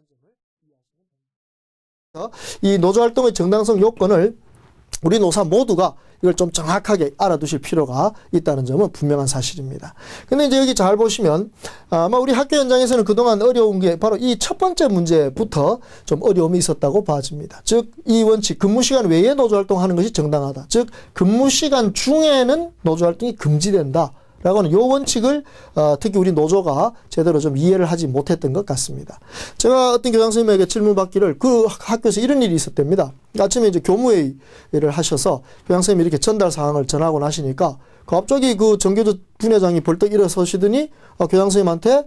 점을 이해하시면 됩니다. 이 노조활동의 정당성 요건을 우리 노사 모두가 이걸 좀 정확하게 알아두실 필요가 있다는 점은 분명한 사실입니다. 근데 이제 여기 잘 보시면 아마 우리 학교 현장에서는 그동안 어려운 게 바로 이 첫 번째 문제부터 좀 어려움이 있었다고 봐집니다. 즉, 이 원칙, 근무시간 외에 노조활동하는 것이 정당하다. 즉, 근무시간 중에는 노조활동이 금지된다. 라고 하는 요 원칙을 특히 우리 노조가 제대로 좀 이해를 하지 못했던 것 같습니다. 제가 어떤 교장 선생님에게 질문 받기를 그 학교에서 이런 일이 있었답니다. 아침에 이제 교무회의를 하셔서 교장 선생님이 이렇게 전달 사항을 전하고 나시니까 갑자기 그 전교조 분회장이 벌떡 일어서시더니 교장 선생님한테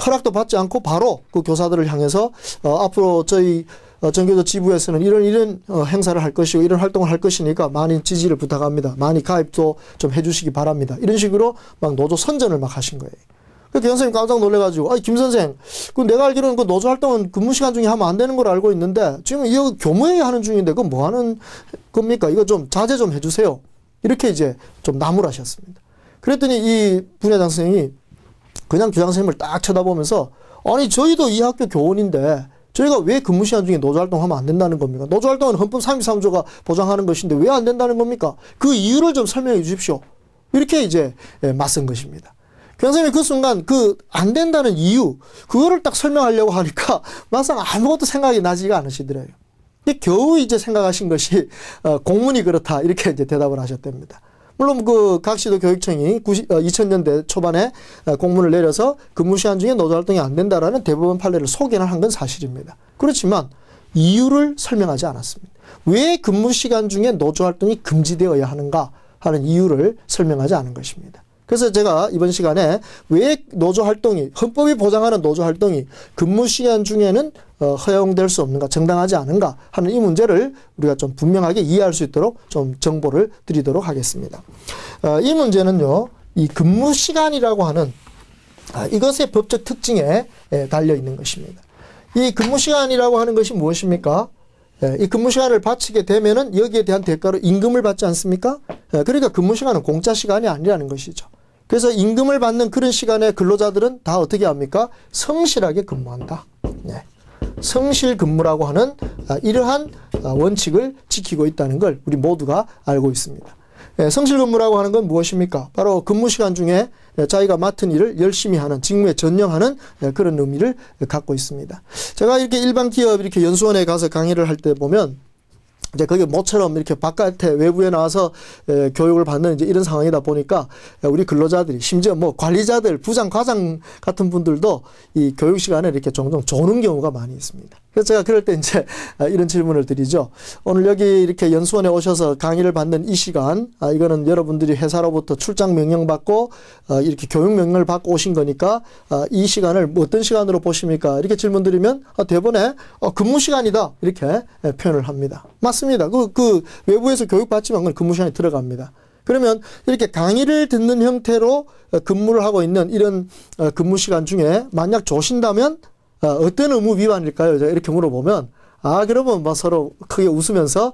허락도 받지 않고 바로 그 교사들을 향해서 앞으로 저희 전교조 지부에서는 이런 행사를 할 것이고 이런 활동을 할 것이니까 많이 지지를 부탁합니다. 많이 가입도 좀 해주시기 바랍니다. 이런 식으로 막 노조 선전을 막 하신 거예요. 그 교장 선생님 깜짝 놀래가지고 김 선생, 그 내가 알기로는 그 노조 활동은 근무 시간 중에 하면 안 되는 걸 알고 있는데 지금 이거 교무회의 하는 중인데 그건 뭐 하는 겁니까? 이거 좀 자제 좀 해주세요. 이렇게 이제 좀 나무라셨습니다. 그랬더니 이 분회장 선생님이 그냥 교장 선생님을 딱 쳐다보면서 아니 저희도 이 학교 교원인데 저희가 왜 근무시간 중에 노조활동하면 안 된다는 겁니까? 노조활동은 헌법 33조가 보장하는 것인데 왜 안 된다는 겁니까? 그 이유를 좀 설명해 주십시오. 이렇게 이제 맞선 것입니다. 교장 선생님이 그 순간 그 안 된다는 이유, 그거를 딱 설명하려고 하니까 막상 아무것도 생각이 나지가 않으시더래요. 겨우 이제 생각하신 것이 공문이 그렇다 이렇게 이제 대답을 하셨답니다. 물론 그 각시도 교육청이 2000년대 초반에 공문을 내려서 근무시간 중에 노조활동이 안 된다라는 대법원 판례를 소개를 한 건 사실입니다. 그렇지만 이유를 설명하지 않았습니다. 왜 근무시간 중에 노조활동이 금지되어야 하는가 하는 이유를 설명하지 않은 것입니다. 그래서 제가 이번 시간에 왜 노조활동이, 헌법이 보장하는 노조활동이 근무시간 중에는 허용될 수 없는가, 정당하지 않은가 하는 이 문제를 우리가 좀 분명하게 이해할 수 있도록 좀 정보를 드리도록 하겠습니다. 이 문제는요, 이 근무시간이라고 하는 이것의 법적 특징에 달려 있는 것입니다. 이 근무시간이라고 하는 것이 무엇입니까? 이 근무시간을 바치게 되면은 여기에 대한 대가로 임금을 받지 않습니까? 그러니까 근무시간은 공짜 시간이 아니라는 것이죠. 그래서 임금을 받는 그런 시간에 근로자들은 다 어떻게 합니까? 성실하게 근무한다. 성실 근무라고 하는 이러한 원칙을 지키고 있다는 걸 우리 모두가 알고 있습니다. 성실 근무라고 하는 건 무엇입니까? 바로 근무 시간 중에 자기가 맡은 일을 열심히 하는, 직무에 전념하는 그런 의미를 갖고 있습니다. 제가 이렇게 일반 기업 이렇게 연수원에 가서 강의를 할 때 보면 이제 거기 모처럼 이렇게 바깥에 외부에 나와서 교육을 받는 이제 이런 상황이다 보니까 우리 근로자들이 심지어 뭐 관리자들, 부장, 과장 같은 분들도 이 교육 시간에 이렇게 종종 조는 경우가 많이 있습니다. 그래서 제가 그럴 때 이제 이런 질문을 드리죠. 오늘 여기 이렇게 연수원에 오셔서 강의를 받는 이 시간, 이거는 여러분들이 회사로부터 출장 명령 받고 이렇게 교육 명령을 받고 오신 거니까 이 시간을 어떤 시간으로 보십니까? 이렇게 질문 드리면 대번에 근무 시간이다 이렇게 표현을 합니다. 맞습니다. 그 외부에서 교육받지만 그건 근무 시간에 들어갑니다. 그러면 이렇게 강의를 듣는 형태로 근무를 하고 있는 이런 근무 시간 중에 만약 조신다면 어떤 의무 위반일까요? 이렇게 물어보면 그러면 뭐 서로 크게 웃으면서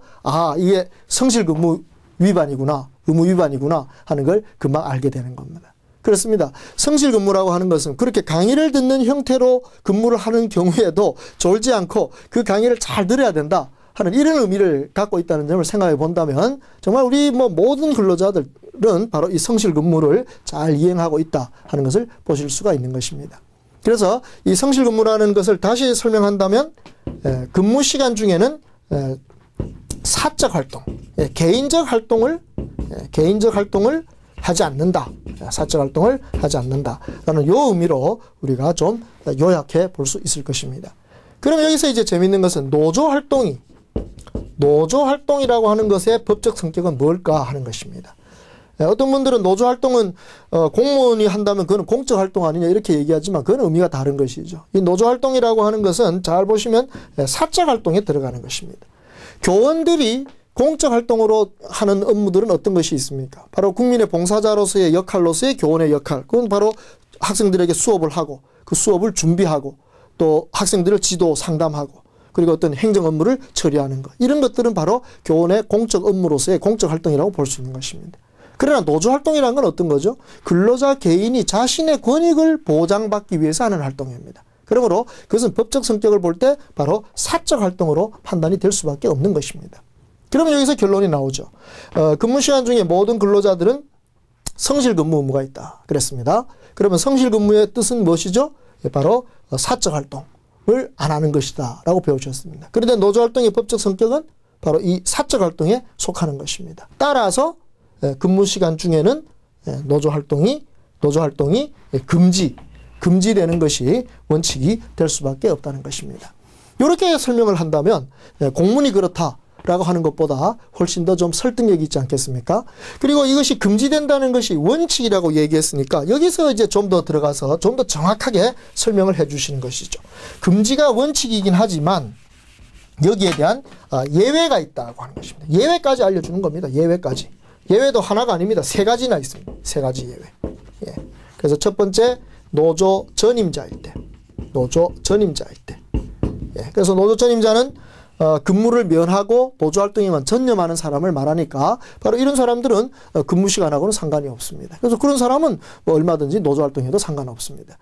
이게 성실 근무 위반이구나, 의무 위반이구나 하는 걸 금방 알게 되는 겁니다. 그렇습니다. 성실 근무라고 하는 것은 그렇게 강의를 듣는 형태로 근무를 하는 경우에도 졸지 않고 그 강의를 잘 들어야 된다 하는 이런 의미를 갖고 있다는 점을 생각해 본다면 정말 우리 모든 근로자들은 바로 이 성실 근무를 잘 이행하고 있다 하는 것을 보실 수가 있는 것입니다. 그래서 이 성실 근무라는 것을 다시 설명한다면 근무 시간 중에는 사적 활동, 개인적 활동을 하지 않는다. 사적 활동을 하지 않는다라는 요 의미로 우리가 좀 요약해 볼 수 있을 것입니다. 그럼 여기서 이제 재밌는 것은 노조 활동이라고 하는 것의 법적 성격은 뭘까 하는 것입니다. 어떤 분들은 노조 활동은 공무원이 한다면 그건 공적 활동 아니냐 이렇게 얘기하지만 그건 의미가 다른 것이죠. 이 노조 활동이라고 하는 것은 잘 보시면 사적 활동에 들어가는 것입니다. 교원들이 공적 활동으로 하는 업무들은 어떤 것이 있습니까? 바로 국민의 봉사자로서의 역할로서의 교원의 역할. 그건 바로 학생들에게 수업을 하고 그 수업을 준비하고 또 학생들을 지도 상담하고 그리고 어떤 행정 업무를 처리하는 것. 이런 것들은 바로 교원의 공적 업무로서의 공적 활동이라고 볼 수 있는 것입니다. 그러나 노조 활동이라는 건 어떤 거죠? 근로자 개인이 자신의 권익을 보장받기 위해서 하는 활동입니다. 그러므로 그것은 법적 성격을 볼 때 바로 사적 활동으로 판단이 될 수밖에 없는 것입니다. 그러면 여기서 결론이 나오죠. 근무 시간 중에 모든 근로자들은 성실 근무 의무가 있다. 그랬습니다. 그러면 성실 근무의 뜻은 무엇이죠? 바로 사적 활동을 안 하는 것이다 라고 배워주셨습니다. 그런데 노조활동의 법적 성격은 바로 이 사적 활동에 속하는 것입니다. 따라서 근무 시간 중에는 노조활동이 금지되는 것이 원칙이 될 수밖에 없다는 것입니다. 이렇게 설명을 한다면 공문이 그렇다라고 하는 것보다 훨씬 더 좀 설득력이 있지 않겠습니까? 그리고 이것이 금지된다는 것이 원칙이라고 얘기했으니까 여기서 이제 좀 더 들어가서 좀 더 정확하게 설명을 해 주시는 것이죠. 금지가 원칙이긴 하지만 여기에 대한 예외가 있다고 하는 것입니다. 예외까지 알려주는 겁니다. 예외까지. 예외도 하나가 아닙니다. 3가지나 있습니다. 3가지 예외. 예. 그래서 첫 번째, 노조 전임자일 때. 예. 그래서 노조 전임자는 근무를 면하고 노조활동에만 전념하는 사람을 말하니까 바로 이런 사람들은 근무 시간하고는 상관이 없습니다. 그래서 그런 사람은 뭐 얼마든지 노조활동해도 상관없습니다.